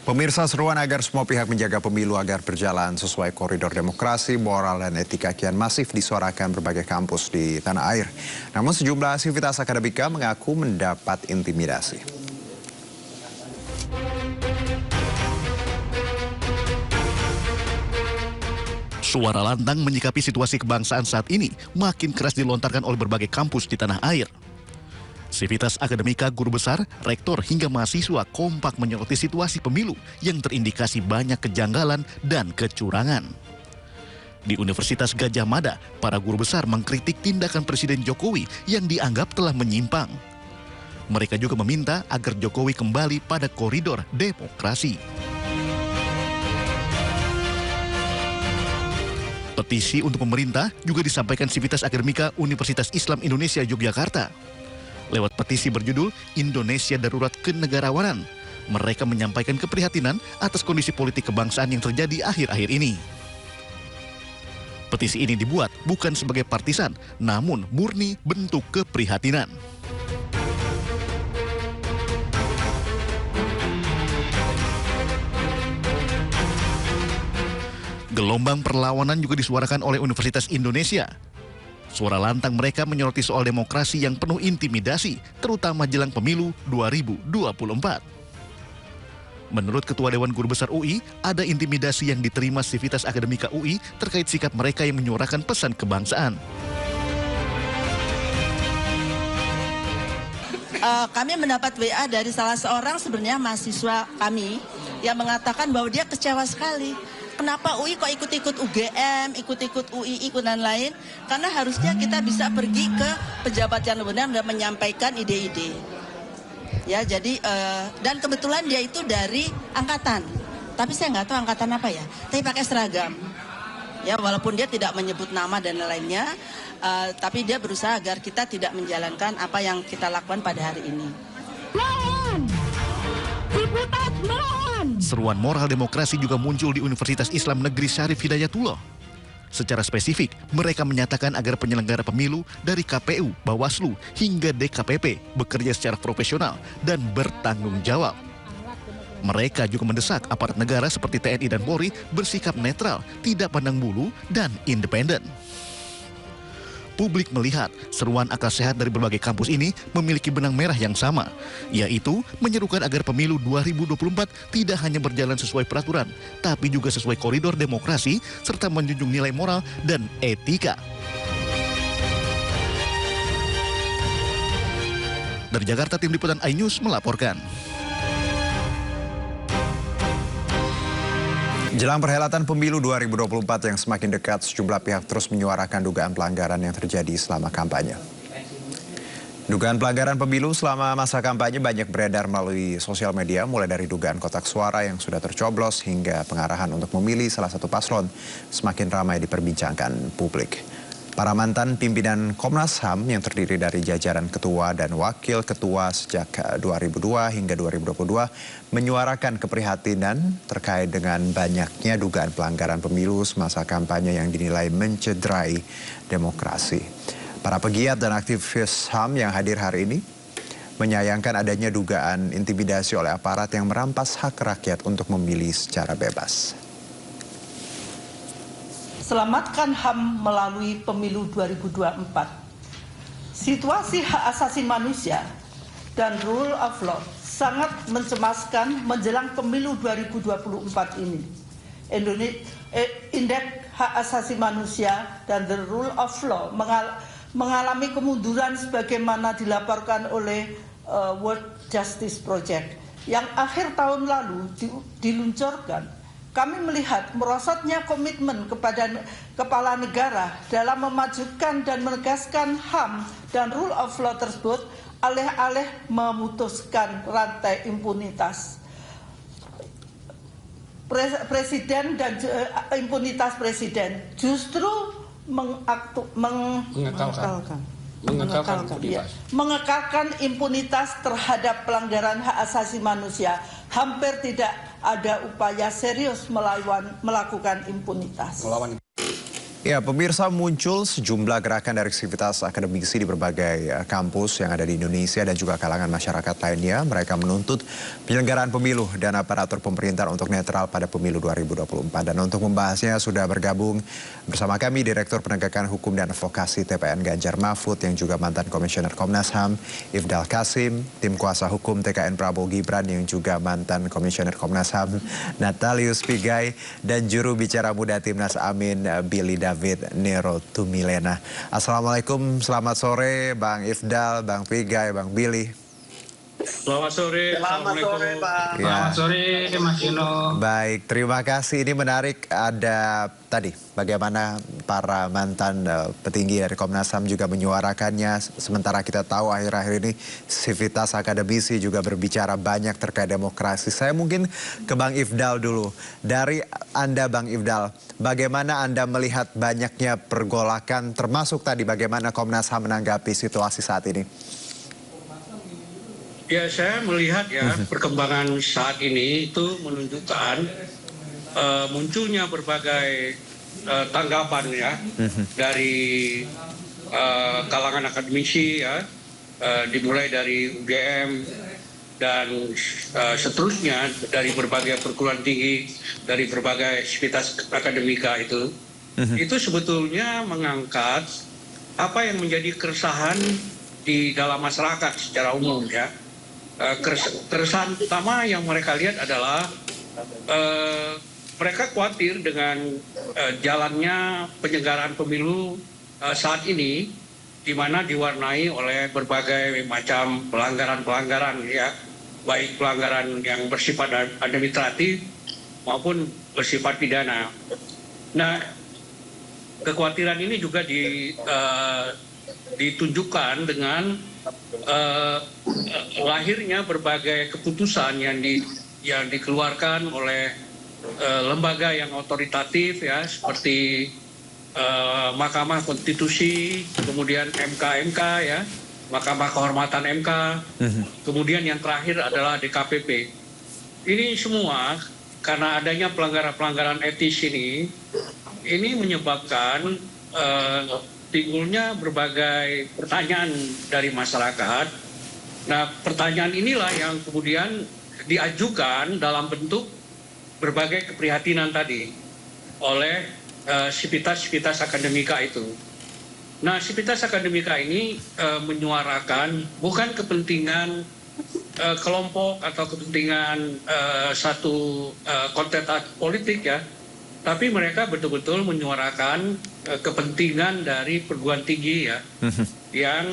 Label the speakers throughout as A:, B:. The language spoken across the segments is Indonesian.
A: Pemirsa, seruan agar semua pihak menjaga pemilu agar berjalan sesuai koridor demokrasi, moral, dan etika kian masif disuarakan berbagai kampus di tanah air. Namun sejumlah sivitas akademika mengaku mendapat intimidasi.
B: Suara lantang menyikapi situasi kebangsaan saat ini makin keras dilontarkan oleh berbagai kampus di tanah air. Sivitas akademika, guru besar, rektor hingga mahasiswa kompak menyoroti situasi pemilu yang terindikasi banyak kejanggalan dan kecurangan. Di Universitas Gadjah Mada, para guru besar mengkritik tindakan Presiden Jokowi yang dianggap telah menyimpang. Mereka juga meminta agar Jokowi kembali pada koridor demokrasi. Petisi untuk pemerintah juga disampaikan Sivitas Akademika Universitas Islam Indonesia Yogyakarta. Lewat petisi berjudul Indonesia Darurat Kenegarawanan, mereka menyampaikan keprihatinan atas kondisi politik kebangsaan yang terjadi akhir-akhir ini. Petisi ini dibuat bukan sebagai partisan, namun murni bentuk keprihatinan. Gelombang perlawanan juga disuarakan oleh Universitas Indonesia. Suara lantang mereka menyoroti soal demokrasi yang penuh intimidasi, terutama jelang pemilu 2024. Menurut Ketua Dewan Guru Besar UI, ada intimidasi yang diterima Sivitas Akademika UI terkait sikap mereka yang menyuarakan pesan kebangsaan.
C: Kami mendapat WA dari salah seorang sebenarnya mahasiswa kami yang mengatakan bahwa dia kecewa sekali. Kenapa UI kok ikut-ikut UGM, ikut-ikut UI, ikut dan lain? Karena harusnya kita bisa pergi ke pejabat yang benar dan menyampaikan ide-ide. Ya, jadi dan kebetulan dia itu dari angkatan. Tapi saya nggak tahu angkatan apa ya. Tapi pakai seragam. Ya, walaupun dia tidak menyebut nama dan lainnya, tapi dia berusaha agar kita tidak menjalankan apa yang kita lakukan pada hari ini.
B: Seruan moral demokrasi juga muncul di Universitas Islam Negeri Syarif Hidayatullah. Secara spesifik, mereka menyatakan agar penyelenggara pemilu dari KPU, Bawaslu, hingga DKPP bekerja secara profesional dan bertanggung jawab. Mereka juga mendesak aparat negara seperti TNI dan Polri bersikap netral, tidak pandang bulu, dan independen. Publik melihat seruan akal sehat dari berbagai kampus ini memiliki benang merah yang sama, yaitu menyerukan agar pemilu 2024 tidak hanya berjalan sesuai peraturan, tapi juga sesuai koridor demokrasi, serta menjunjung nilai moral dan etika. Dari Jakarta, Tim Liputan iNews melaporkan.
A: Jelang perhelatan pemilu 2024 yang semakin dekat, sejumlah pihak terus menyuarakan dugaan pelanggaran yang terjadi selama kampanye. Dugaan pelanggaran pemilu selama masa kampanye banyak beredar melalui sosial media, mulai dari dugaan kotak suara yang sudah tercoblos hingga pengarahan untuk memilih salah satu paslon semakin ramai diperbincangkan publik. Para mantan pimpinan Komnas HAM yang terdiri dari jajaran ketua dan wakil ketua sejak 2002 hingga 2022 menyuarakan keprihatinan terkait dengan banyaknya dugaan pelanggaran pemilu semasa kampanye yang dinilai mencederai demokrasi. Para pegiat dan aktivis HAM yang hadir hari ini menyayangkan adanya dugaan intimidasi oleh aparat yang merampas hak rakyat untuk memilih secara bebas.
D: Selamatkan HAM melalui pemilu 2024. Situasi hak asasi manusia dan rule of law sangat mencemaskan menjelang pemilu 2024 ini. Indeks hak asasi manusia dan the rule of law mengalami kemunduran sebagaimana dilaporkan oleh World Justice Project yang akhir tahun lalu diluncurkan. Kami melihat merosotnya komitmen kepada kepala negara dalam memajukan dan menegaskan HAM dan rule of law tersebut alih-alih memutuskan rantai impunitas. Presiden dan impunitas presiden justru mengekalkan impunitas terhadap pelanggaran hak asasi manusia. Hampir tidak ada upaya serius melakukan impunitas.
A: Ya, pemirsa, muncul sejumlah gerakan dari sivitas akademisi di berbagai kampus yang ada di Indonesia dan juga kalangan masyarakat lainnya. Mereka menuntut penyelenggaraan pemilu dan aparatur pemerintah untuk netral pada pemilu 2024. Dan untuk membahasnya sudah bergabung bersama kami Direktur Penegakan Hukum dan Advokasi TPN Ganjar Mahfud yang juga mantan Komisioner Komnas HAM Ifdal Kasim, tim kuasa hukum TKN Prabowo Gibran yang juga mantan Komisioner Komnas HAM Natalius Pigai, dan juru bicara muda Timnas Amin Billy David Nero Tumilena. Assalamualaikum, selamat sore Bang Ifdal, Bang Pigai, Bang Billy.
E: Selamat sore.
F: Selamat sore, Pak.
A: Ya.
E: Selamat sore, Mas Yuno.
A: Baik, terima kasih. Ini menarik, ada tadi bagaimana para mantan petinggi dari Komnas HAM juga menyuarakannya. Sementara kita tahu akhir-akhir ini sivitas akademisi juga berbicara banyak terkait demokrasi. Saya mungkin ke Bang Ifdal dulu. Dari Anda, Bang Ifdal, bagaimana Anda melihat banyaknya pergolakan, termasuk tadi bagaimana Komnas HAM menanggapi situasi saat ini?
E: Ya, saya melihat ya perkembangan saat ini itu menunjukkan munculnya berbagai tanggapan ya dari kalangan akademisi ya, dimulai dari UGM dan seterusnya dari berbagai perguruan tinggi, dari berbagai sivitas akademika itu sebetulnya mengangkat apa yang menjadi keresahan di dalam masyarakat secara umum ya. Keresahan utama yang mereka lihat adalah mereka khawatir dengan jalannya penyelenggaraan pemilu saat ini, di mana diwarnai oleh berbagai macam pelanggaran-pelanggaran ya, baik pelanggaran yang bersifat administratif maupun bersifat pidana. Nah, kekhawatiran ini juga ditunjukkan dengan lahirnya berbagai keputusan yang dikeluarkan oleh lembaga yang otoritatif ya, seperti Mahkamah Konstitusi, kemudian MK ya, Mahkamah Kehormatan MK, kemudian yang terakhir adalah DKPP. Ini semua karena adanya pelanggaran-pelanggaran etis ini menyebabkan timbulnya berbagai pertanyaan dari masyarakat. Nah, pertanyaan inilah yang kemudian diajukan dalam bentuk berbagai keprihatinan tadi oleh sivitas-sivitas akademika itu. Nah, sivitas akademika ini menyuarakan bukan kepentingan kelompok atau kepentingan satu konteks politik ya, tapi mereka betul-betul menyuarakan kepentingan dari perguruan tinggi ya, yang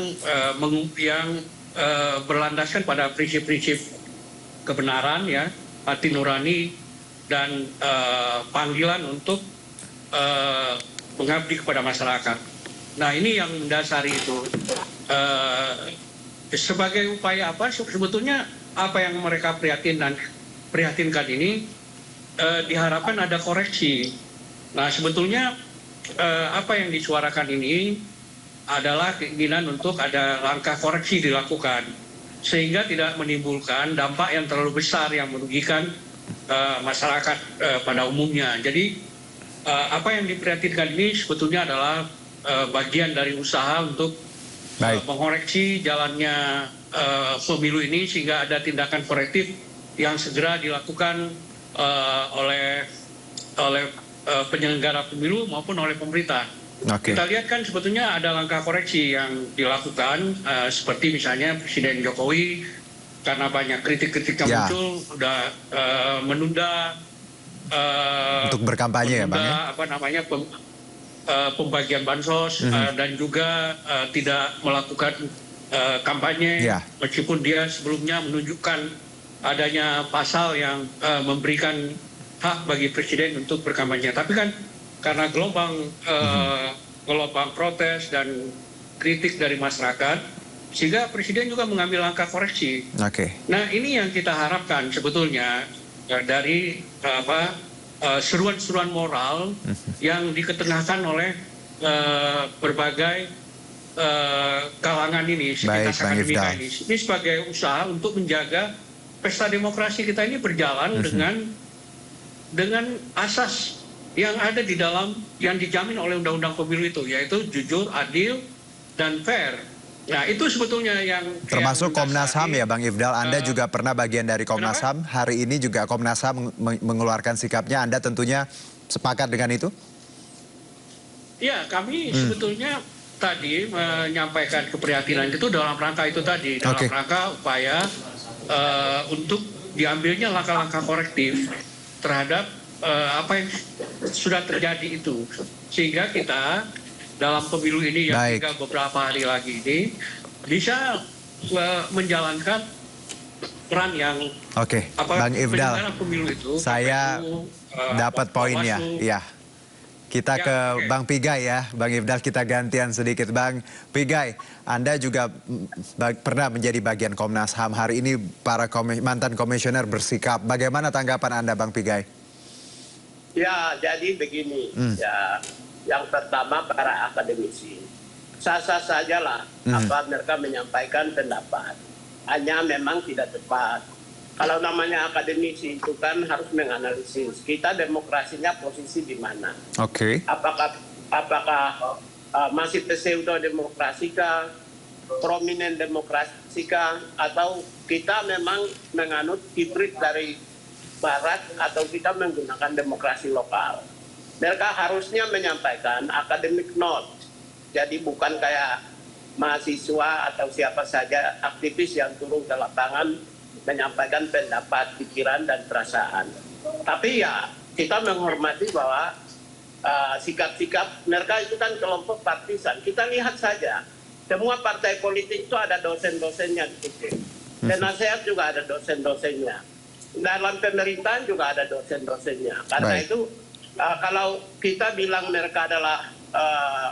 E: berlandaskan pada prinsip-prinsip kebenaran ya, hati nurani dan panggilan untuk mengabdi kepada masyarakat. Nah, ini yang mendasari itu. Sebagai upaya apa? Sebetulnya apa yang mereka prihatinkan ini diharapkan ada koreksi. Nah, sebetulnya apa yang disuarakan ini adalah keinginan untuk ada langkah koreksi dilakukan, sehingga tidak menimbulkan dampak yang terlalu besar yang merugikan masyarakat pada umumnya. Jadi apa yang diprihatinkan ini sebetulnya adalah bagian dari usaha untuk mengoreksi jalannya pemilu ini, sehingga ada tindakan korektif yang segera dilakukan oleh penyelenggara pemilu maupun oleh pemerintah. Kita lihat kan sebetulnya ada langkah koreksi yang dilakukan, seperti misalnya Presiden Jokowi karena banyak kritik-kritik yang muncul sudah menunda
A: untuk berkampanye ya, Bang ya?
E: Pembagian bansos dan juga tidak melakukan kampanye, meskipun dia sebelumnya menunjukkan adanya pasal yang memberikan hak bagi presiden untuk berkampanye. Tapi kan karena gelombang protes dan kritik dari masyarakat, sehingga presiden juga mengambil langkah koreksi. Nah, ini yang kita harapkan sebetulnya dari seruan-seruan moral yang diketengahkan oleh berbagai kalangan ini, sivitas akademika ini. Ini sebagai usaha untuk menjaga pesta demokrasi kita ini berjalan dengan asas yang ada di dalam yang dijamin oleh Undang-Undang Pemilu itu, yaitu jujur, adil, dan fair. Nah, itu sebetulnya yang
A: termasuk Komnas HAM ya Bang Ifdal, Anda juga pernah bagian dari Komnas
E: kenapa?
A: HAM. Hari ini juga Komnas HAM mengeluarkan sikapnya, Anda tentunya sepakat dengan itu?
E: Ya, kami sebetulnya tadi menyampaikan keprihatinan itu dalam rangka itu tadi, dalam rangka upaya untuk diambilnya langkah-langkah korektif terhadap apa yang sudah terjadi itu. Sehingga kita dalam pemilu ini yang tinggal beberapa hari lagi ini bisa menjalankan peran yang
A: Bang Ifdal,
E: pemilu itu,
A: saya dapat poinnya. Ya. Kita ke Bang Pigai ya, Bang Ifdal, kita gantian sedikit. Bang Pigai, Anda juga pernah menjadi bagian Komnas HAM. Hari ini para mantan komisioner bersikap. Bagaimana tanggapan Anda, Bang Pigai?
F: Ya, jadi begini. Ya, yang pertama para akademisi. Sah-sah sajalah apa mereka menyampaikan pendapat. Hanya memang tidak tepat. Kalau namanya akademisi itu kan harus menganalisis kita demokrasinya posisi di mana. Apakah masih pseudo demokrasikah, prominent demokrasikah, atau kita memang menganut hibrid dari Barat atau kita menggunakan demokrasi lokal. Mereka harusnya menyampaikan academic note. Jadi bukan kayak mahasiswa atau siapa saja aktivis yang turun ke lapangan menyampaikan pendapat, pikiran, dan perasaan. Tapi ya kita menghormati bahwa sikap-sikap mereka itu kan kelompok partisan. Kita lihat saja, semua partai politik itu ada dosen-dosennya di situ. Penasehat juga ada dosen-dosennya. Dalam pemerintahan juga ada dosen-dosennya. Karena itu kalau kita bilang mereka adalah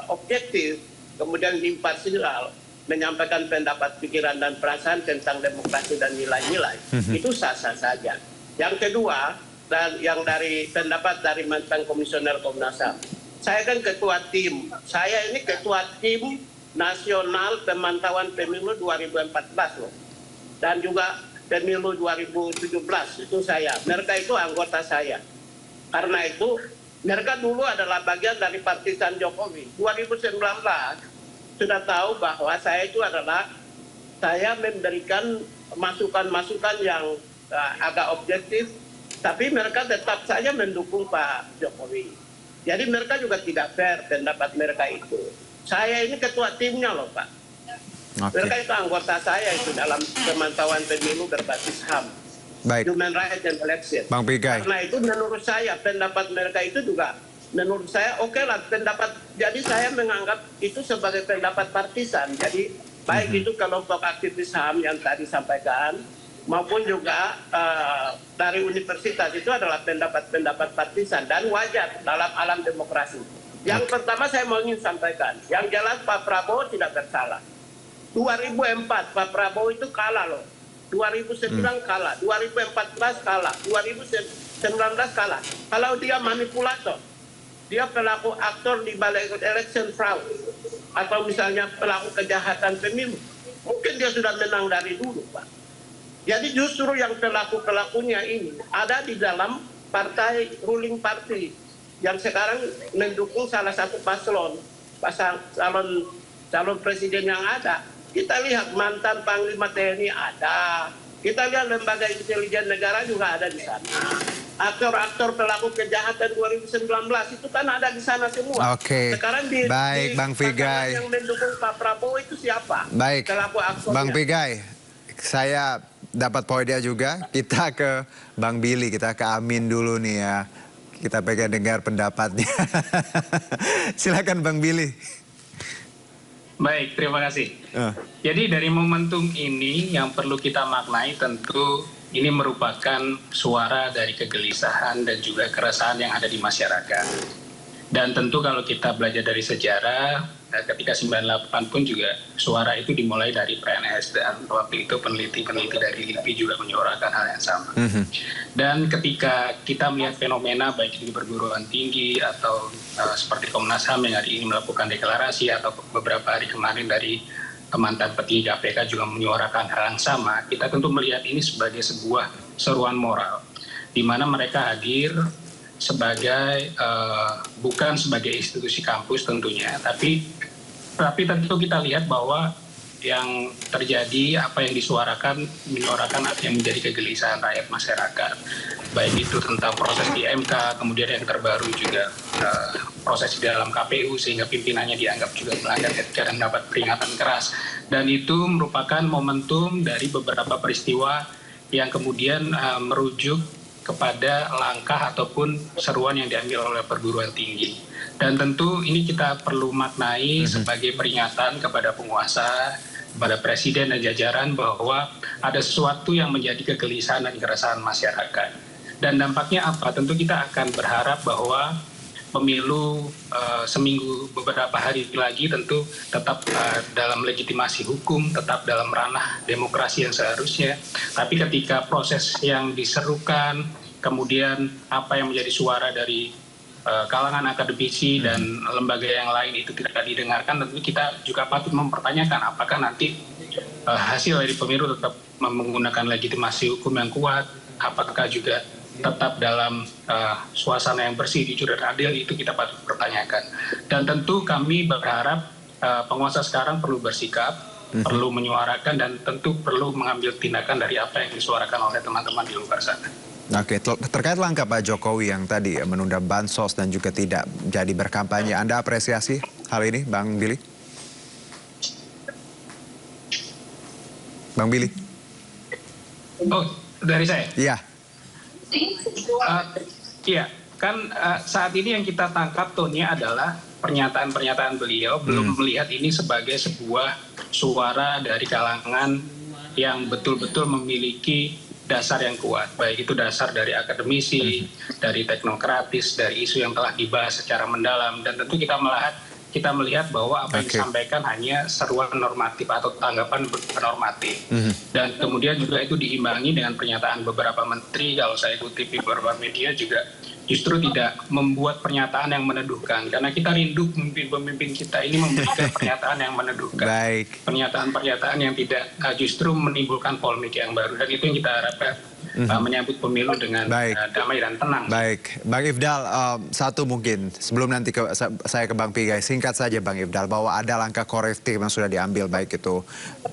F: objektif, kemudian imparsial, menyampaikan pendapat, pikiran, dan perasaan tentang demokrasi dan nilai-nilai, itu sah-sah saja. Yang kedua, dan yang dari pendapat dari mantan komisioner Komnas HAM, saya kan ketua tim. Saya ini ketua tim nasional pemantauan pemilu 2014 loh. Dan juga pemilu 2017 itu saya. Mereka itu anggota saya. Karena itu mereka dulu adalah bagian dari partisan Jokowi. 2019 sudah tahu bahwa saya itu adalah saya memberikan masukan-masukan yang agak objektif, tapi mereka tetap saja mendukung Pak Jokowi. Jadi mereka juga tidak fair pendapat mereka itu. Saya ini ketua timnya loh Pak. Mereka itu anggota saya itu dalam pemantauan pemilu berbasis HAM. Human Rights and Election.
A: Bang Pigai.
F: Karena itu menurut saya pendapat mereka itu juga menurut saya oke lah pendapat. Jadi saya menganggap itu sebagai pendapat partisan. Jadi baik itu kelompok aktivis HAM yang tadi sampaikan maupun juga dari universitas itu adalah pendapat-pendapat partisan dan wajar dalam alam demokrasi. Yang pertama saya mau ingin sampaikan, yang jelas Pak Prabowo tidak bersalah. 2004 Pak Prabowo itu kalah loh. 2009 kalah, 2014 kalah, 2019 kalah. Kalau dia manipulator, dia pelaku aktor di balik election fraud, atau misalnya pelaku kejahatan pemilu, mungkin dia sudah menang dari dulu, Pak. Jadi justru yang pelaku-pelakunya ini ada di dalam partai ruling party yang sekarang mendukung salah satu paslon calon presiden yang ada. Kita lihat mantan Panglima TNI ada, kita lihat lembaga intelijen negara juga ada di sana. Aktor-aktor pelaku kejahatan 2019 itu kan ada di sana semua. Sekarang
A: baik, Bang Pigai.
F: Yang mendukung Pak Prabowo itu siapa?
A: Baik,
F: pelaku aktornya.
A: Bang Pigai, saya dapat poinnya juga. Kita ke Bang Billy, kita ke Amin dulu nih ya. Kita pengen dengar pendapatnya. Silakan Bang Billy.
G: Baik, terima kasih. Jadi dari momentum ini yang perlu kita maknai tentu ini merupakan suara dari kegelisahan dan juga keresahan yang ada di masyarakat. Dan tentu kalau kita belajar dari sejarah, ketika 98 pun juga suara itu dimulai dari PNS dan waktu itu peneliti-peneliti dari LIPI juga menyuarakan hal yang sama. Dan ketika kita melihat fenomena baik di perguruan tinggi atau seperti Komnas HAM yang hari ini melakukan deklarasi atau beberapa hari kemarin dari mantan petinggi KPK juga menyuarakan hal yang sama, kita tentu melihat ini sebagai sebuah seruan moral di mana mereka hadir sebagai bukan sebagai institusi kampus tentunya, tapi tentu kita lihat bahwa yang terjadi, apa yang disuarakan, menyuarakan yang menjadi kegelisahan rakyat masyarakat, baik itu tentang proses di MK, kemudian yang terbaru juga proses di dalam KPU sehingga pimpinannya dianggap juga melanggar etika dan mendapat peringatan keras, dan itu merupakan momentum dari beberapa peristiwa yang kemudian merujuk kepada langkah ataupun seruan yang diambil oleh perguruan tinggi. Dan tentu ini kita perlu maknai sebagai peringatan kepada penguasa, kepada presiden dan jajaran bahwa ada sesuatu yang menjadi kegelisahan dan keresahan masyarakat. Dan dampaknya apa? Tentu kita akan berharap bahwa pemilu seminggu beberapa hari lagi tentu tetap dalam legitimasi hukum, tetap dalam ranah demokrasi yang seharusnya. Tapi ketika proses yang diserukan, kemudian apa yang menjadi suara dari kalangan akademisi dan lembaga yang lain itu tidak didengarkan, tentu kita juga patut mempertanyakan apakah nanti hasil dari pemilu tetap menggunakan legitimasi hukum yang kuat, apakah juga tetap dalam suasana yang bersih, jujur dan adil, itu kita patut pertanyakan. Dan tentu kami berharap penguasa sekarang perlu bersikap, perlu menyuarakan, dan tentu perlu mengambil tindakan dari apa yang disuarakan oleh teman-teman di luar sana.
A: Oke, terkait langkah Pak Jokowi yang tadi menunda bansos dan juga tidak jadi berkampanye, Anda apresiasi hal ini, Bang Billy? Bang Billy?
G: Oh, dari saya?
A: Iya.
G: Iya, kan saat ini yang kita tangkap tone-nya adalah pernyataan-pernyataan beliau belum melihat ini sebagai sebuah suara dari kalangan yang betul-betul memiliki dasar yang kuat, baik itu dasar dari akademisi, dari teknokratis, dari isu yang telah dibahas secara mendalam, dan tentu kita melihat bahwa apa yang disampaikan hanya seruan normatif atau tanggapan normatif. Dan kemudian juga itu diimbangi dengan pernyataan beberapa menteri, kalau saya kutip di beberapa media juga justru tidak membuat pernyataan yang meneduhkan, karena kita rindu pemimpin kita ini memberikan pernyataan yang meneduhkan. Pernyataan-pernyataan yang tidak justru menimbulkan polemik yang baru, dan itu yang kita harapkan menyambut pemilu dengan damai dan tenang.
A: Baik, Bang Ifdal, satu mungkin sebelum nanti saya ke Bang Pigai, singkat saja Bang Ifdal, bahwa ada langkah korektif yang sudah diambil baik itu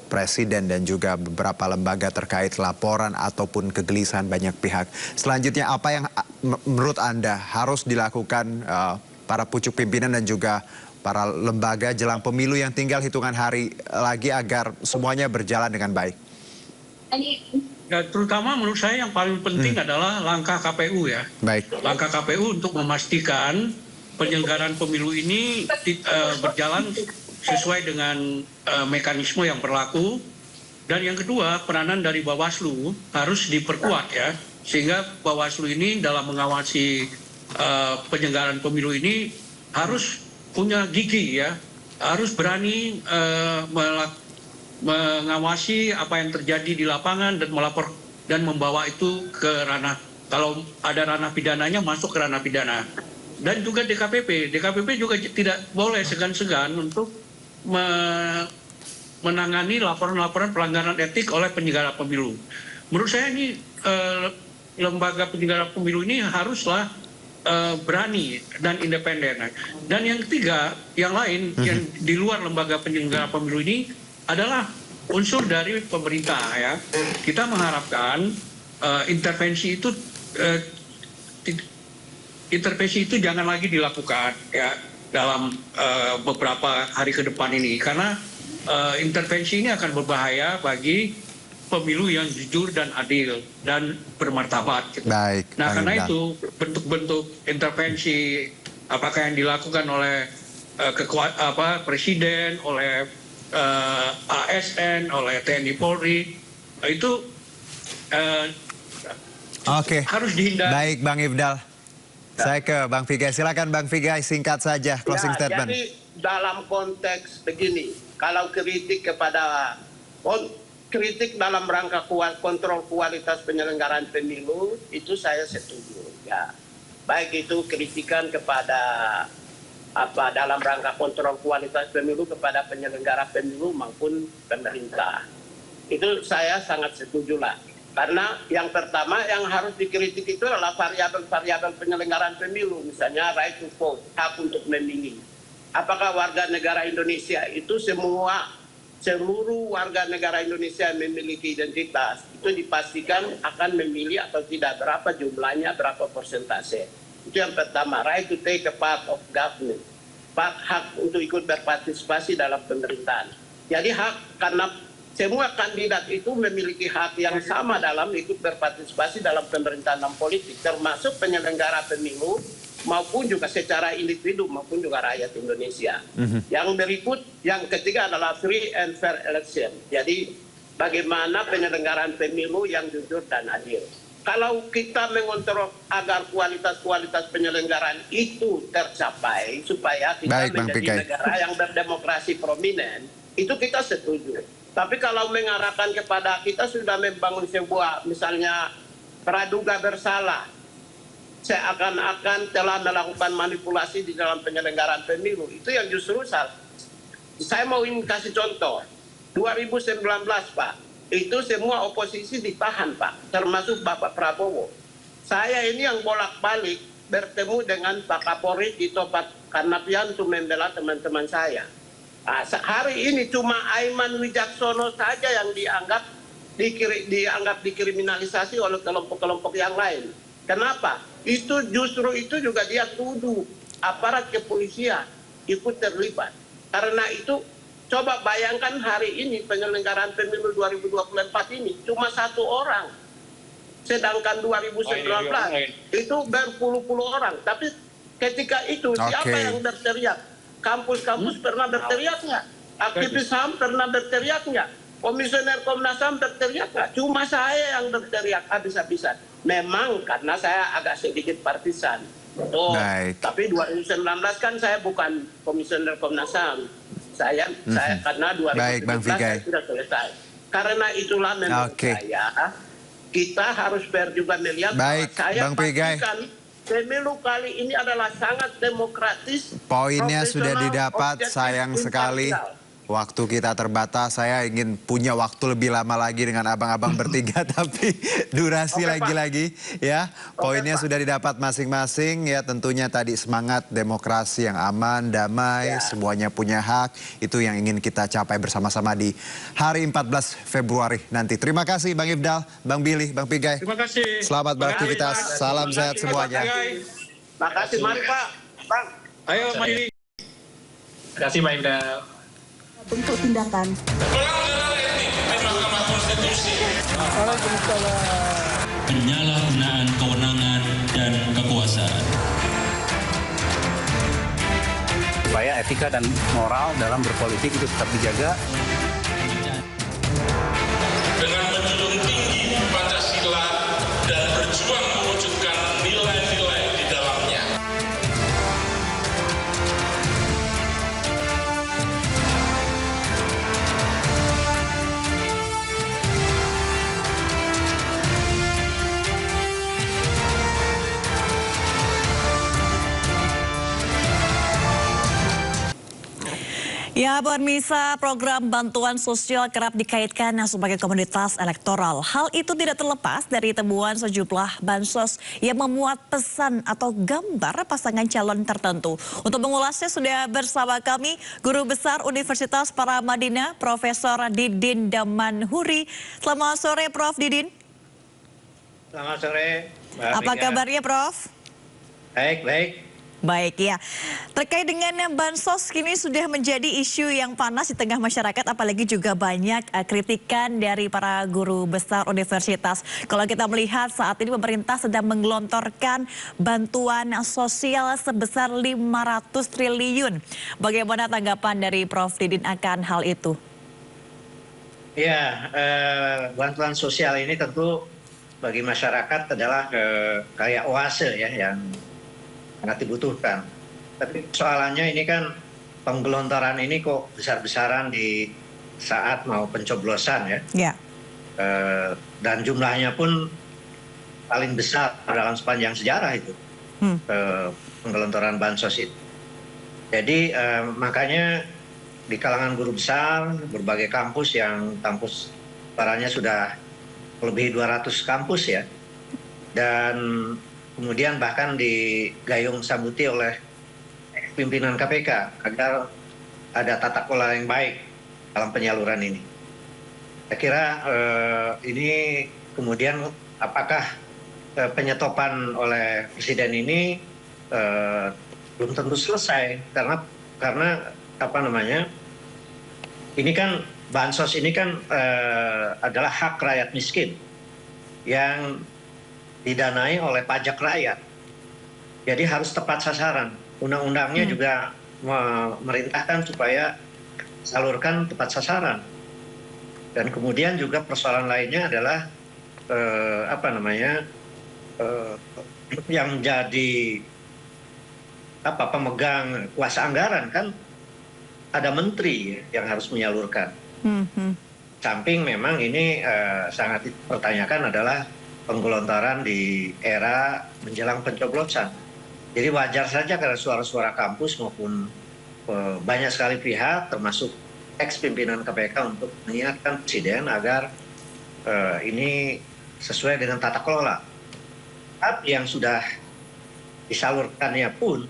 A: Presiden dan juga beberapa lembaga terkait laporan ataupun kegelisahan banyak pihak. Selanjutnya apa yang menurut Anda harus dilakukan para pucuk pimpinan dan juga para lembaga jelang pemilu yang tinggal hitungan hari lagi agar semuanya berjalan dengan baik?
E: Ya, terutama menurut saya yang paling penting adalah langkah KPU ya.
A: Baik.
E: Langkah KPU untuk memastikan penyelenggaraan pemilu ini berjalan sesuai dengan mekanisme yang berlaku. Dan yang kedua, peranan dari Bawaslu harus diperkuat ya, sehingga Bawaslu ini dalam mengawasi penyelenggaraan pemilu ini harus punya gigi ya, harus berani mengawasi apa yang terjadi di lapangan dan melapor dan membawa itu ke ranah, kalau ada ranah pidananya masuk ke ranah pidana. Dan juga DKPP juga tidak boleh segan-segan untuk menangani laporan-laporan pelanggaran etik oleh penyelenggara pemilu. Menurut saya ini lembaga penyelenggara pemilu ini haruslah berani dan independen. Dan yang ketiga, yang lain yang di luar lembaga penyelenggara pemilu ini adalah unsur dari pemerintah ya. Kita mengharapkan intervensi itu jangan lagi dilakukan ya dalam beberapa hari ke depan ini, karena intervensi ini akan berbahaya bagi pemilu yang jujur dan adil dan bermartabat. Gitu.
A: Baik.
E: Nah, karena itu bentuk-bentuk intervensi apakah yang dilakukan oleh Presiden, oleh ASN, oleh TNI Polri itu harus dihindari.
A: Baik, Bang Ifdal. Saya ke Bang Pigai. Silakan Bang Pigai, singkat saja closing statement.
F: Jadi dalam konteks begini, kalau kritik dalam rangka kontrol kualitas penyelenggaraan pemilu itu saya setuju ya. Baik itu kritikan kepada dalam rangka kontrol kualitas pemilu kepada penyelenggara pemilu maupun pemerintah. Itu saya sangat setuju lah. Karena yang pertama yang harus dikritik itu adalah variabel-variabel penyelenggaraan pemilu, misalnya right to vote, hak untuk memilih. Apakah warga negara Indonesia itu seluruh warga negara Indonesia yang memiliki identitas itu dipastikan akan memilih atau tidak, berapa jumlahnya, berapa persentase. Itu yang pertama, right to take a part of government, hak untuk ikut berpartisipasi dalam pemerintahan. Jadi hak karena semua kandidat itu memiliki hak yang sama dalam ikut berpartisipasi dalam pemerintahan dan politik, termasuk penyelenggara pemilu maupun juga secara individu maupun juga rakyat Indonesia. Yang berikut, yang ketiga adalah free and fair election. Jadi bagaimana penyelenggaraan pemilu yang jujur dan adil. Kalau kita mengontrol agar kualitas penyelenggaraan itu tercapai supaya kita menjadi negara yang berdemokrasi prominent, itu kita setuju. Tapi kalau mengarahkan kepada kita sudah membangun sebuah misalnya praduga bersalah, seakan-akan telah melakukan manipulasi di dalam penyelenggaraan pemilu, itu yang justru salah. Saya mau ingin kasih contoh, 2019 Pak, itu semua oposisi ditahan Pak, termasuk Bapak Prabowo. Saya ini yang bolak-balik bertemu dengan Pak Kapolri Tito Karnavian untuk membela teman-teman saya. Nah, hari ini cuma Aiman Wijaksono saja yang dianggap dikriminalisasi oleh kelompok-kelompok yang lain. Kenapa? Justru itu juga dia tuduh aparat kepolisian ikut terlibat. Karena itu coba bayangkan hari ini penyelenggaraan pemilu 2024 ini cuma 1 orang. Sedangkan 2019 itu berpuluh-puluh orang. Tapi ketika itu siapa yang berteriak? Kampus-kampus pernah berteriak nggak? Aktivis HAM pernah berteriak nggak? Komisioner Komnas HAM berteriak nggak? Cuma saya yang berteriak habis-habisan. Memang karena saya agak sedikit partisan. Tapi 2019 kan saya bukan komisioner Komnas HAM. Saya karena 2017 saya sudah selesai. Karena itulah menurut saya kita harus juga melihat bahwa saya pastikan pemilu kali ini adalah sangat demokratis.
A: Poinnya sudah didapat, sayang sekali. Waktu kita terbatas, saya ingin punya waktu lebih lama lagi dengan abang-abang bertiga, tapi durasi lagi-lagi ya. Poinnya sudah didapat masing-masing ya, tentunya tadi semangat demokrasi yang aman, damai, semuanya punya hak. Itu yang ingin kita capai bersama-sama di hari 14 Februari nanti. Terima kasih Bang Ifdal, Bang Billy, Bang Pigai.
E: Terima kasih.
A: Selamat beraktivitas, salam sehat semuanya.
F: Terima kasih, mari Pak. Bang.
E: Ayo mari.
G: Terima kasih Pak Ifdal.
C: Bentuk tindakan.
H: Pelanggaran etik di Mahkamah Konstitusi. Penyalahgunaan kewenangan dan kekuasaan.
I: Supaya etika dan moral dalam berpolitik itu tetap dijaga.
H: Dengan menjunjung tinggi Pancasila dan berjuang mewujudkan nilai-nilai di dalamnya.
J: Ya, pemirsa, program bantuan sosial kerap dikaitkan sebagai komoditas elektoral. Hal itu tidak terlepas dari temuan sejumlah bansos yang memuat pesan atau gambar pasangan calon tertentu. Untuk mengulasnya sudah bersama kami Guru Besar Universitas Paramadina, Profesor Didin Damanhuri. Selamat sore, Prof. Didin.
K: Selamat sore, Mbak.
J: Apa kabarnya, Prof?
K: Baik.
J: Baik ya, terkait dengan bansos kini sudah menjadi isu yang panas di tengah masyarakat, apalagi juga banyak kritikan dari para guru besar universitas. Kalau kita melihat saat ini pemerintah sedang menggelontorkan bantuan sosial sebesar 500 triliun. Bagaimana tanggapan dari Prof. Didin akan hal itu?
K: Ya, bantuan sosial ini tentu bagi masyarakat adalah kayak oase ya yang sangat dibutuhkan. Tapi soalannya ini kan penggelontoran ini kok besar-besaran di saat mau pencoblosan ya.
J: Ya.
K: Dan jumlahnya pun paling besar dalam sepanjang sejarah itu. Penggelontoran bansos itu. Jadi makanya di kalangan guru besar, berbagai kampus yang kampus barangnya sudah lebih 200 kampus ya. Dan kemudian bahkan digayung sambuti oleh pimpinan KPK agar ada tata kelola yang baik dalam penyaluran ini. Saya kira ini kemudian apakah penyetopan oleh Presiden ini belum tentu selesai karena apa namanya, ini kan bansos ini kan adalah hak rakyat miskin yang didanai oleh pajak rakyat. Jadi harus tepat sasaran. Undang-undangnya juga memerintahkan supaya salurkan tepat sasaran. Dan kemudian juga persoalan lainnya adalah apa namanya, yang menjadi pemegang kuasa anggaran kan ada menteri yang harus menyalurkan. Samping memang ini sangat dipertanyakan adalah penggelontaran di era menjelang pencoblosan. Jadi wajar saja karena suara-suara kampus maupun banyak sekali pihak termasuk ex-pimpinan KPK untuk mengingatkan Presiden agar ini sesuai dengan tata kelola. Tapi yang sudah disalurkannya pun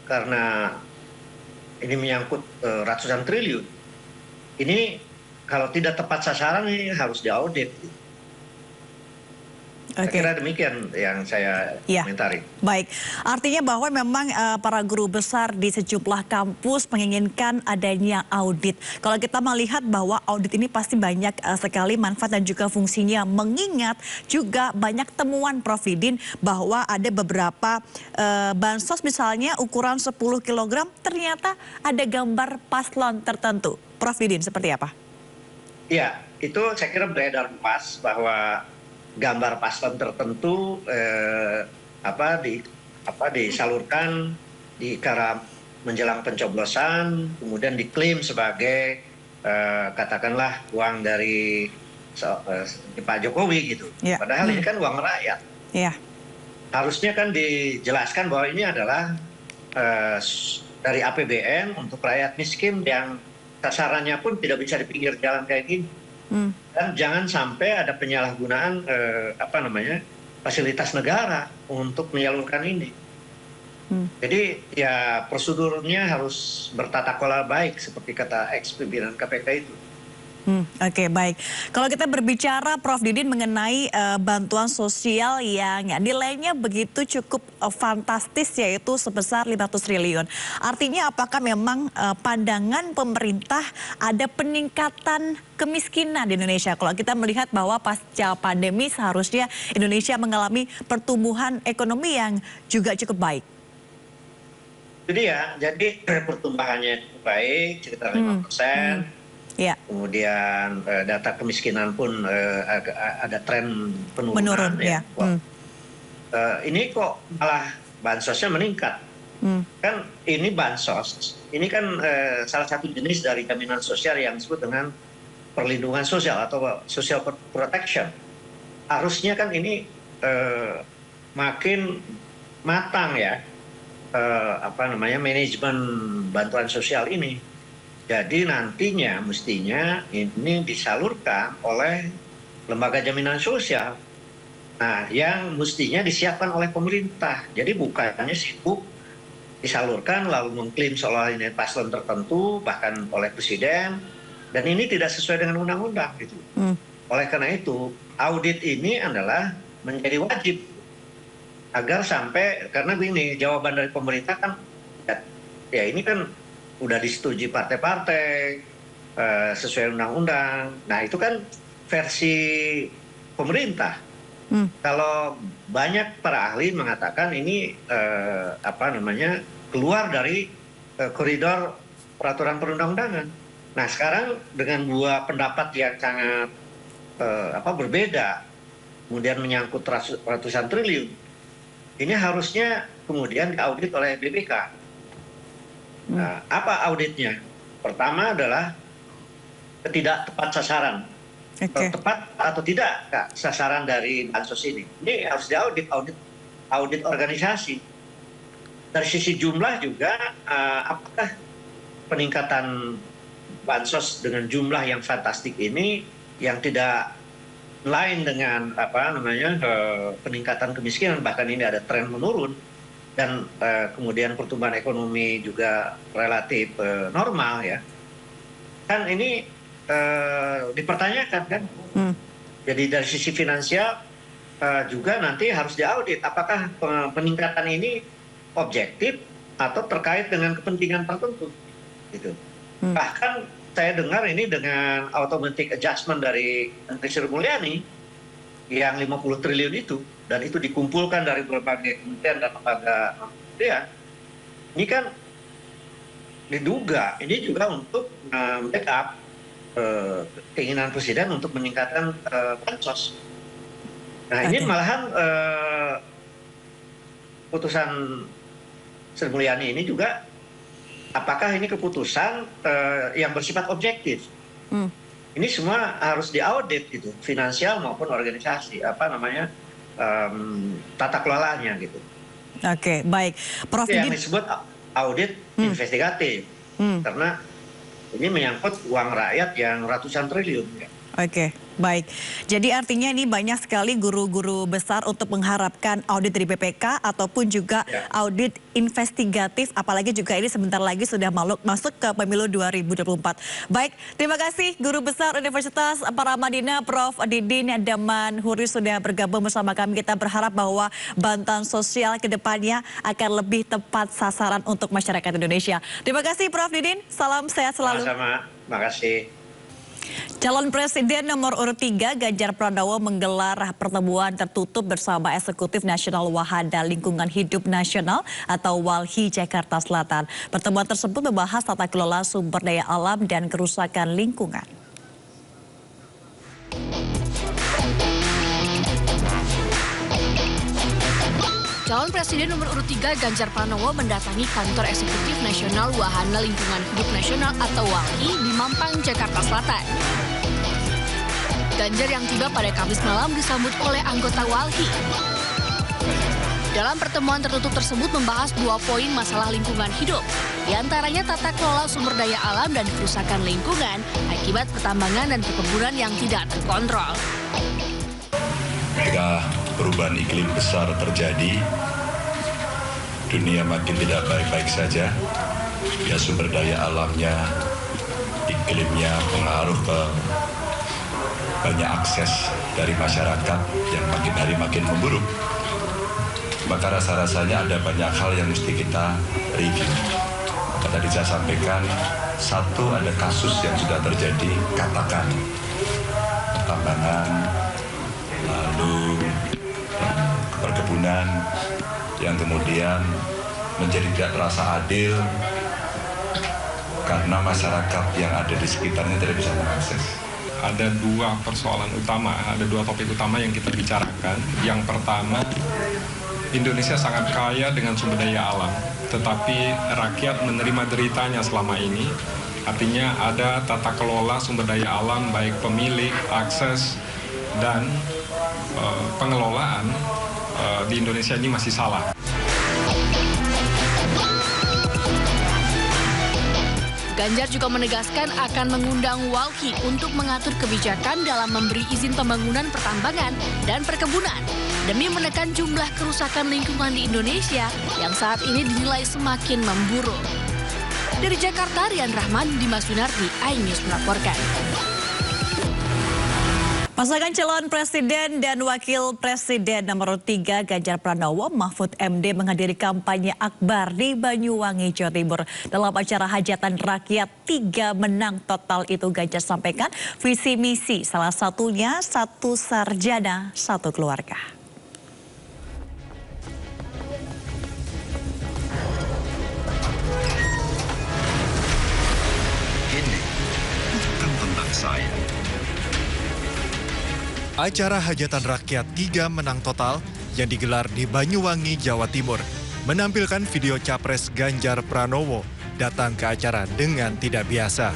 K: karena ini menyangkut ratusan triliun, ini kalau tidak tepat sasaran ini harus diaudit. Saya kira demikian yang saya komentari.
J: Baik, artinya bahwa memang para guru besar di sejumlah kampus menginginkan adanya audit. Kalau kita melihat bahwa audit ini pasti banyak sekali manfaat dan juga fungsinya. Mengingat juga banyak temuan Prof. Didin bahwa ada beberapa bansos misalnya ukuran 10 kg ternyata ada gambar paslon tertentu. Prof. Didin seperti apa?
K: Iya, itu saya kira beredar luas bahwa gambar paslon tertentu disalurkan di kala menjelang pencoblosan, kemudian diklaim sebagai katakanlah uang dari Pak Jokowi gitu. Padahal ini kan uang rakyat. Harusnya kan dijelaskan bahwa ini adalah dari APBN untuk rakyat miskin yang sasarannya pun tidak bisa di pinggir jalan kayak gini. Dan jangan sampai ada penyalahgunaan fasilitas negara untuk menyalurkan ini. Jadi ya prosedurnya harus bertata kelola baik seperti kata ex-pimpinan KPK itu.
J: Oke, baik. Kalau kita berbicara Prof. Didin mengenai bantuan sosial yang nilainya begitu cukup fantastis yaitu sebesar 500 triliun. Artinya apakah memang pandangan pemerintah ada peningkatan kemiskinan di Indonesia? Kalau kita melihat bahwa pasca pandemi seharusnya Indonesia mengalami pertumbuhan ekonomi yang juga cukup baik.
K: Jadi pertumbuhannya cukup baik, sekitar 5%. Kemudian data kemiskinan pun ada tren penurunan.
J: Menurun, ya.
K: Ini kok malah bansosnya meningkat. Kan ini bansos, ini kan salah satu jenis dari jaminan sosial yang disebut dengan perlindungan sosial atau social protection. Harusnya kan ini makin matang ya, manajemen bantuan sosial ini. Jadi nantinya mestinya ini disalurkan oleh lembaga jaminan sosial. Nah, yang mestinya disiapkan oleh pemerintah. Jadi bukannya sibuk disalurkan lalu mengklaim seolah ini paslon tertentu bahkan oleh presiden, dan ini tidak sesuai dengan undang-undang gitu. Oleh karena itu, audit ini adalah menjadi wajib agar sampai, karena begini jawaban dari pemerintah kan ya ini kan udah disetujui partai-partai sesuai undang-undang. Nah itu kan versi pemerintah. Kalau banyak para ahli mengatakan ini keluar dari koridor peraturan perundang-undangan. Nah sekarang dengan dua pendapat yang sangat berbeda, kemudian menyangkut ratusan triliun, ini harusnya kemudian diaudit oleh BPK. Nah, apa auditnya? Pertama adalah tidak tepat sasaran. Tepat atau tidak sasaran dari bansos ini. Ini harus diaudit, audit organisasi. Dari sisi jumlah juga, apakah peningkatan bansos dengan jumlah yang fantastik ini yang tidak lain dengan peningkatan kemiskinan, bahkan ini ada tren menurun, dan kemudian pertumbuhan ekonomi juga relatif normal ya, kan ini dipertanyakan kan. Jadi dari sisi finansial juga nanti harus diaudit apakah peningkatan ini objektif atau terkait dengan kepentingan tertentu gitu. Bahkan saya dengar ini dengan automatic adjustment dari Menteri Sri Mulyani yang 50 triliun itu, dan itu dikumpulkan dari berbagai kementerian dan lembaga kementerian, ini kan diduga ini juga untuk backup keinginan Presiden untuk meningkatkan bansos. Nah ini malahan putusan Sri Mulyani ini juga, apakah ini keputusan yang bersifat objektif? Ini semua harus diaudit gitu, finansial maupun organisasi, tata kelolaannya gitu.
J: Oke, baik. Prof
K: Didin, yang disebut audit investigatif, karena ini menyangkut uang rakyat yang ratusan triliun.
J: Oke, baik. Jadi artinya ini banyak sekali guru-guru besar untuk mengharapkan audit dari BPK ataupun juga audit investigatif, apalagi juga ini sebentar lagi sudah masuk ke pemilu 2024. Baik, terima kasih Guru Besar Universitas Paramadina Prof Didin Damanhuri sudah bergabung bersama kami. Kita berharap bahwa bantuan sosial ke depannya akan lebih tepat sasaran untuk masyarakat Indonesia. Terima kasih Prof Didin, salam sehat selalu.
K: Sama-sama, makasih.
J: Calon Presiden nomor urut 3 Ganjar Pranowo menggelar pertemuan tertutup bersama Eksekutif Nasional Wahana Lingkungan Hidup Nasional atau WALHI Jakarta Selatan. Pertemuan tersebut membahas tata kelola sumber daya alam dan kerusakan lingkungan.
L: Calon Presiden nomor urut 3 Ganjar Pranowo mendatangi kantor Eksekutif Nasional Wahana Lingkungan Hidup Nasional atau WALHI di Mampang, Jakarta Selatan. Ganjar yang tiba pada Kamis malam disambut oleh anggota WALHI. Dalam pertemuan tertutup tersebut membahas 2 poin masalah lingkungan hidup, di antaranya tata kelola sumber daya alam dan kerusakan lingkungan akibat pertambangan dan perkebunan yang tidak terkontrol.
M: Ketika perubahan iklim besar terjadi, dunia makin tidak baik-baik saja. Ya sumber daya alamnya, iklimnya pengaruh ke banyak akses dari masyarakat yang makin hari makin memburuk. Maka rasa-rasanya ada banyak hal yang mesti kita review. Maka tadi saya sampaikan, satu ada kasus yang sudah terjadi, katakan pertambangan, lalu perkebunan yang kemudian menjadi tidak terasa adil karena masyarakat yang ada di sekitarnya tidak bisa mengakses.
N: Ada 2 persoalan utama, ada 2 topik utama yang kita bicarakan. Yang pertama, Indonesia sangat kaya dengan sumber daya alam, tetapi rakyat menerima deritanya selama ini. Artinya ada tata kelola sumber daya alam, baik pemilik, akses, dan pengelolaan di Indonesia ini masih salah.
L: Ganjar juga menegaskan akan mengundang WALHI untuk mengatur kebijakan dalam memberi izin pembangunan pertambangan dan perkebunan demi menekan jumlah kerusakan lingkungan di Indonesia yang saat ini dinilai semakin memburuk. Dari Jakarta, Rian Rahman, Dimas Yunardi, iNews melaporkan.
J: Pasangan calon presiden dan wakil presiden nomor 3 Ganjar Pranowo, Mahfud MD menghadiri kampanye akbar di Banyuwangi, Jawa Timur. Dalam acara hajatan rakyat 3 menang total itu Ganjar sampaikan visi misi, salah satunya 1 sarjana 1 keluarga.
O: Ini bukan tentang saya.
P: Acara hajatan rakyat 3 menang total yang digelar di Banyuwangi, Jawa Timur menampilkan video Capres Ganjar Pranowo datang ke acara dengan tidak biasa.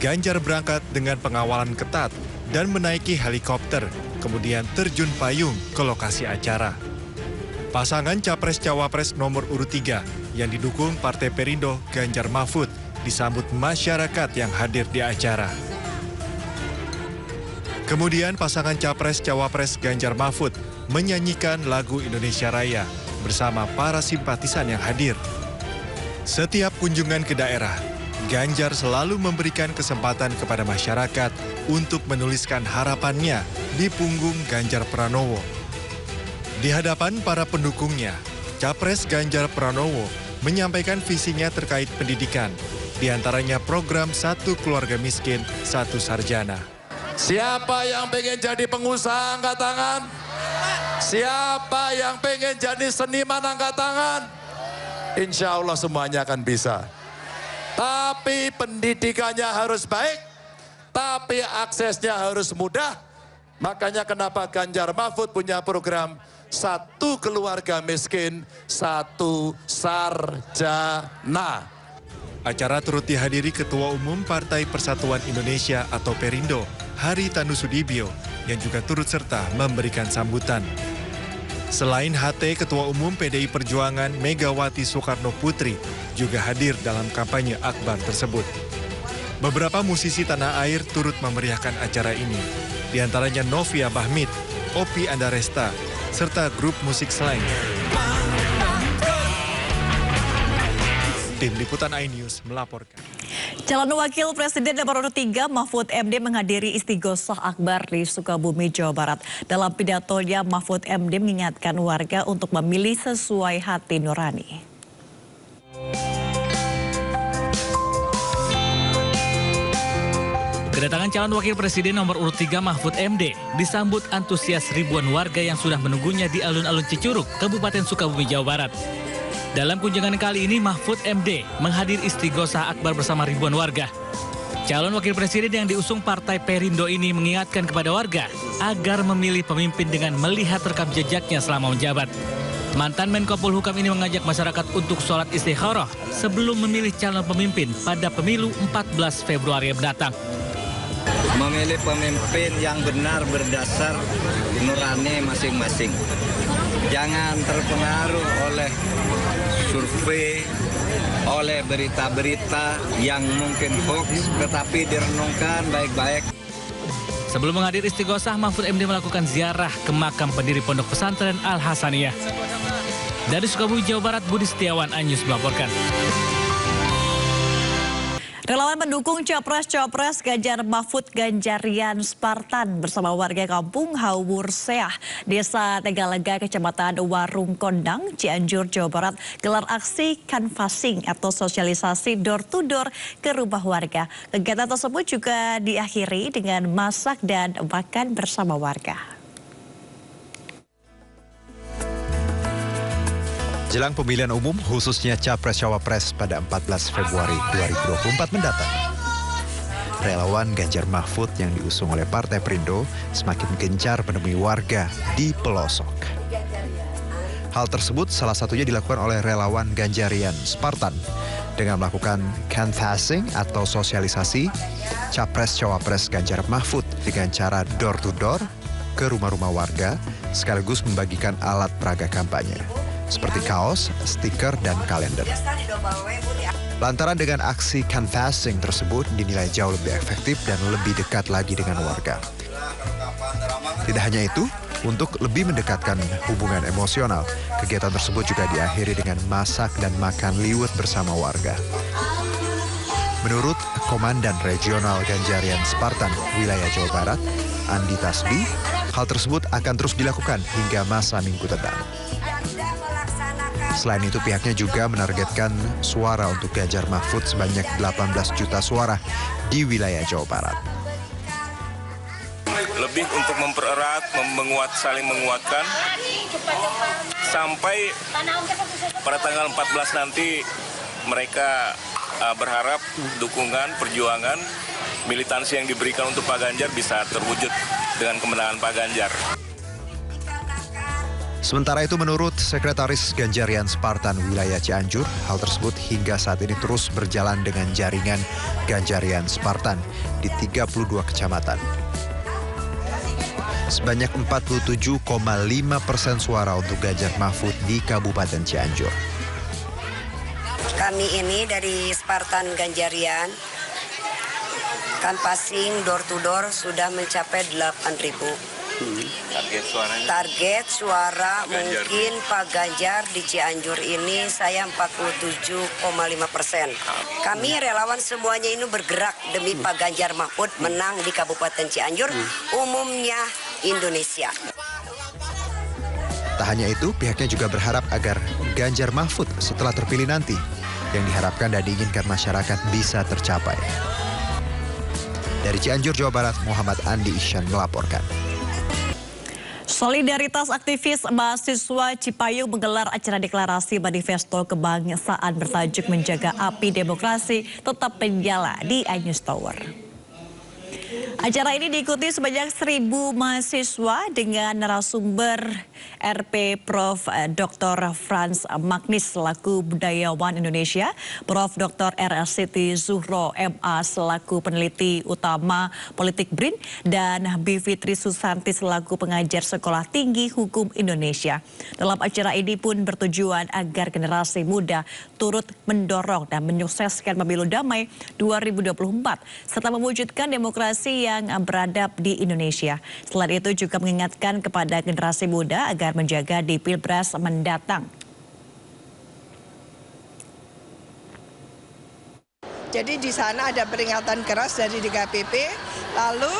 P: Ganjar berangkat dengan pengawalan ketat dan menaiki helikopter, kemudian terjun payung ke lokasi acara. Pasangan Capres-Cawapres nomor urut 3 yang didukung Partai Perindo Ganjar Mahfud disambut masyarakat yang hadir di acara. Kemudian pasangan Capres-Cawapres Ganjar Mahfud menyanyikan lagu Indonesia Raya bersama para simpatisan yang hadir. Setiap kunjungan ke daerah, Ganjar selalu memberikan kesempatan kepada masyarakat untuk menuliskan harapannya di punggung Ganjar Pranowo. Di hadapan para pendukungnya, Capres Ganjar Pranowo menyampaikan visinya terkait pendidikan, di antaranya program Satu Keluarga Miskin, Satu Sarjana.
Q: Siapa yang pengen jadi pengusaha angkat tangan? Siapa yang pengen jadi seniman angkat tangan? Insya Allah semuanya akan bisa. Tapi pendidikannya harus baik, tapi aksesnya harus mudah. Makanya kenapa Ganjar Mahfud punya program Satu Keluarga Miskin, Satu Sarjana.
P: Acara turut dihadiri Ketua Umum Partai Persatuan Indonesia atau Perindo, Hari Tanu Sudibyo, yang juga turut serta memberikan sambutan. Selain HT, Ketua Umum PDI Perjuangan Megawati Soekarno Putri juga hadir dalam kampanye akbar tersebut. Beberapa musisi tanah air turut memeriahkan acara ini, di antaranya Novia Bahmit, Opi Andaresta, serta grup musik Slang. Tim Liputan iNews melaporkan.
J: Calon Wakil Presiden nomor 3 Mahfud MD menghadiri Istighosah Akbar di Sukabumi, Jawa Barat. Dalam pidatonya, Mahfud MD mengingatkan warga untuk memilih sesuai hati nurani.
R: Kedatangan calon wakil presiden nomor urut 3 Mahfud MD disambut antusias ribuan warga yang sudah menunggunya di alun-alun Cicurug, Kabupaten Sukabumi, Jawa Barat. Dalam kunjungan kali ini, Mahfud MD menghadiri Istighosah Akbar bersama ribuan warga. Calon wakil presiden yang diusung Partai Perindo ini mengingatkan kepada warga agar memilih pemimpin dengan melihat rekam jejaknya selama menjabat. Mantan Menko Polhukam ini mengajak masyarakat untuk sholat istikharah sebelum memilih calon pemimpin pada pemilu 14 Februari mendatang.
S: Memilih pemimpin yang benar berdasar nurani masing-masing. Jangan terpengaruh oleh survei, oleh berita-berita yang mungkin hoax, tetapi direnungkan baik-baik.
R: Sebelum menghadiri Istighosah, Mahfud MD melakukan ziarah ke makam pendiri Pondok Pesantren Al-Hasaniyah. Dari Sukabumi, Jawa Barat, Budi Setiawan, iNews melaporkan.
J: Relawan pendukung Capres-Cawapres Ganjar Mahfud Ganjarian Spartan bersama warga kampung Hawurseah, Desa Tegalega, Kecamatan Warung Kondang, Cianjur, Jawa Barat, gelar aksi canvassing atau sosialisasi door-to-door ke rumah warga. Kegiatan tersebut juga diakhiri dengan masak dan makan bersama warga.
A: Jelang pemilihan umum khususnya Capres-Cawapres pada 14 Februari 2024 mendatang, relawan Ganjar Mahfud yang diusung oleh Partai Perindo semakin gencar menemui warga di pelosok. Hal tersebut salah satunya dilakukan oleh relawan Ganjarian Spartan dengan melakukan canvassing atau sosialisasi Capres-Cawapres Ganjar Mahfud dengan cara door-to-door ke rumah-rumah warga sekaligus membagikan alat peraga kampanye seperti kaos, stiker, dan kalender. Lantaran dengan aksi canvassing tersebut dinilai jauh lebih efektif dan lebih dekat lagi dengan warga. Tidak hanya itu, untuk lebih mendekatkan hubungan emosional, kegiatan tersebut juga diakhiri dengan masak dan makan liwet bersama warga. Menurut Komandan Regional Ganjarian Spartan Wilayah Jawa Barat, Andi Tasbi, hal tersebut akan terus dilakukan hingga masa minggu depan. Selain itu, pihaknya juga menargetkan suara untuk Ganjar Mahfud sebanyak 18 juta suara di wilayah Jawa Barat.
T: Lebih untuk mempererat, saling menguatkan, sampai pada tanggal 14 nanti mereka berharap dukungan, perjuangan, militansi yang diberikan untuk Pak Ganjar bisa terwujud dengan kemenangan Pak Ganjar.
A: Sementara itu, menurut Sekretaris Ganjarian Spartan Wilayah Cianjur, hal tersebut hingga saat ini terus berjalan dengan jaringan Ganjarian Spartan di 32 kecamatan. Sebanyak 47,5% suara untuk Ganjar Mahfud di Kabupaten Cianjur.
U: Kami ini dari Spartan Ganjarian canvassing door to door sudah mencapai 8.000. Target suara mungkin Pak Ganjar di Cianjur ini saya 47,5%. Kami relawan semuanya ini bergerak demi Pak Ganjar Mahfud menang di Kabupaten Cianjur, umumnya Indonesia.
A: Tak hanya itu, pihaknya juga berharap agar Ganjar Mahfud setelah terpilih nanti, yang diharapkan dan diinginkan masyarakat bisa tercapai. Dari Cianjur, Jawa Barat, Muhammad Andi Isyan melaporkan.
J: Solidaritas aktivis mahasiswa Cipayung menggelar acara deklarasi manifesto kebangsaan bertajuk Menjaga Api Demokrasi Tetap Menyala di iNews Tower. Acara ini diikuti sebanyak 1.000 mahasiswa dengan narasumber RP Prof. Dr. Franz Magnis selaku budayawan Indonesia, Prof. Dr. R. Siti Zuhro MA selaku peneliti utama politik BRIN, dan Bivitri Susanti selaku pengajar Sekolah Tinggi Hukum Indonesia. Dalam acara ini pun bertujuan agar generasi muda turut mendorong dan menyukseskan pemilu damai 2024 serta mewujudkan demokrasi yang beradab di Indonesia. Selain itu juga mengingatkan kepada generasi muda agar menjaga di Pilpres mendatang.
V: Jadi di sana ada peringatan keras dari DKPP, lalu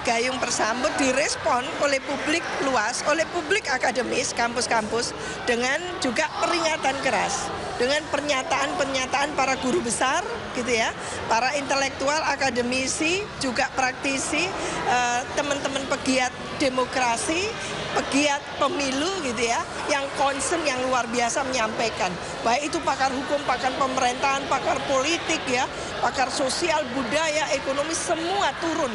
V: gayung bersambut direspon oleh publik luas, oleh publik akademis, kampus-kampus, dengan juga peringatan keras. Dengan pernyataan-pernyataan para guru besar, gitu ya, para intelektual, akademisi, juga praktisi, teman-teman pegiat demokrasi, pegiat pemilu, gitu ya, yang concern, yang luar biasa menyampaikan. Baik itu pakar hukum, pakar pemerintahan, pakar politik, ya, pakar sosial, budaya, ekonomi, semua turun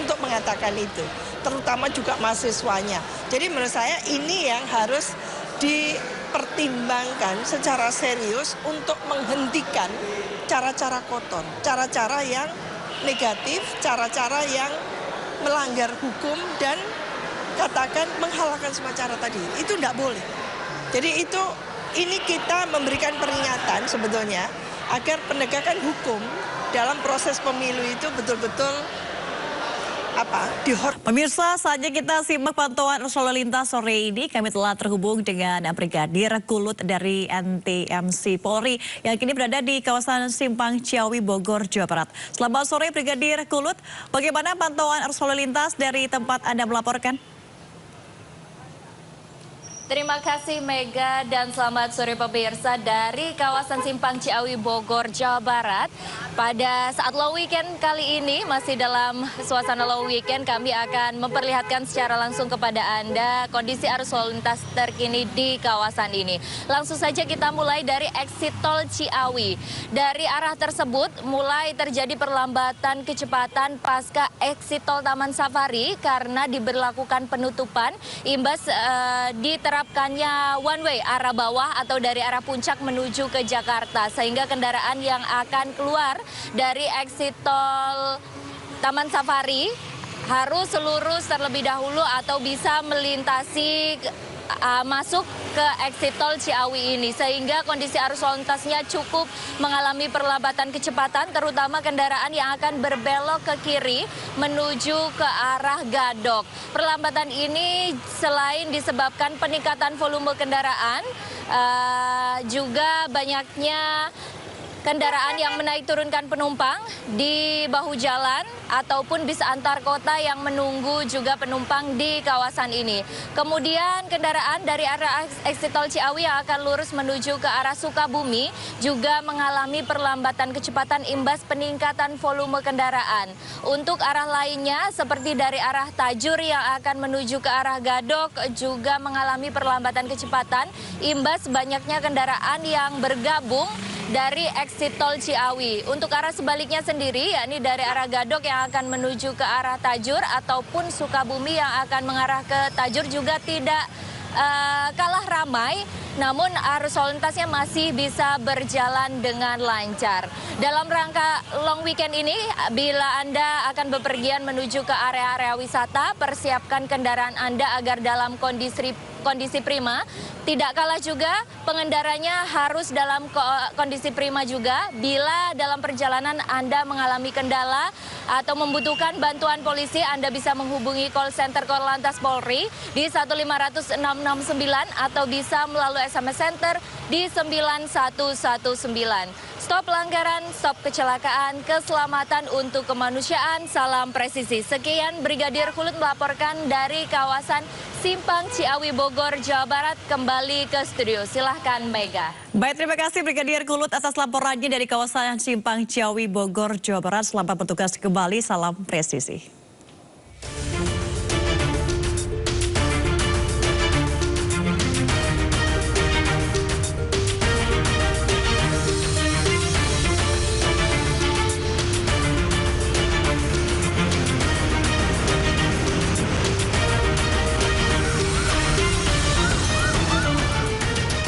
V: untuk mengatakan itu. Terutama juga mahasiswanya. Jadi menurut saya ini yang harus dipertimbangkan secara serius untuk menghentikan cara-cara kotor, cara-cara yang negatif, cara-cara yang melanggar hukum dan katakan menghalalkan semua cara tadi. Itu tidak boleh. Jadi ini kita memberikan peringatan sebetulnya agar penegakan hukum dalam proses pemilu itu betul-betul
J: Pemirsa, saatnya kita simak pantauan arus lalu lintas sore ini. Kami telah terhubung dengan Brigadir Kulut dari NTMC Polri yang kini berada di kawasan Simpang Ciawi, Bogor, Jawa Barat. Selamat sore Brigadir Kulut, bagaimana pantauan arus lalu lintas dari tempat Anda melaporkan?
W: Terima kasih Mega dan selamat sore pemirsa dari kawasan Simpang Ciawi, Bogor, Jawa Barat. Pada saat low weekend kali ini, masih dalam suasana low weekend, kami akan memperlihatkan secara langsung kepada Anda kondisi arus lalu lintas terkini di kawasan ini. Langsung saja kita mulai dari exit tol Ciawi. Dari arah tersebut mulai terjadi perlambatan kecepatan pasca exit tol Taman Safari karena diberlakukan penutupan imbas diterapkannya one way arah bawah atau dari arah puncak menuju ke Jakarta, sehingga kendaraan yang akan keluar dari exit tol Taman Safari harus lurus terlebih dahulu atau bisa melintasi masuk ke exit tol Ciawi ini, sehingga kondisi arus lalu lintasnya cukup mengalami perlambatan kecepatan, terutama kendaraan yang akan berbelok ke kiri menuju ke arah Gadok. Perlambatan ini selain disebabkan peningkatan volume kendaraan, juga banyaknya kendaraan yang menaik turunkan penumpang di bahu jalan ataupun bis antar kota yang menunggu juga penumpang di kawasan ini. Kemudian kendaraan dari arah exit tol Ciawi yang akan lurus menuju ke arah Sukabumi juga mengalami perlambatan kecepatan imbas peningkatan volume kendaraan. Untuk arah lainnya seperti dari arah Tajur yang akan menuju ke arah Gadok juga mengalami perlambatan kecepatan imbas banyaknya kendaraan yang bergabung dari exit tol Ciawi. Untuk arah sebaliknya sendiri, yakni dari arah Gadok yang akan menuju ke arah Tajur ataupun Sukabumi yang akan mengarah ke Tajur juga tidak kalah ramai namun arus lalu lintasnya masih bisa berjalan dengan lancar. Dalam rangka long weekend ini, bila Anda akan bepergian menuju ke area-area wisata, persiapkan kendaraan Anda agar dalam kondisi prima. Tidak kalah juga pengendaranya harus dalam kondisi prima juga. Bila dalam perjalanan Anda mengalami kendala atau membutuhkan bantuan polisi, Anda bisa menghubungi call center Korlantas Polri di 1500669 atau bisa melalui SMS Center di 9119. Stop pelanggaran, stop kecelakaan, keselamatan untuk kemanusiaan, salam presisi. Sekian Brigadir Kulut melaporkan dari kawasan Simpang Ciawi Bogor, Jawa Barat. Kembali ke studio, silahkan Mega.
J: Baik, terima kasih Brigadir Kulut atas laporannya dari kawasan Simpang Ciawi Bogor, Jawa Barat. Selamat bertugas kembali, salam presisi.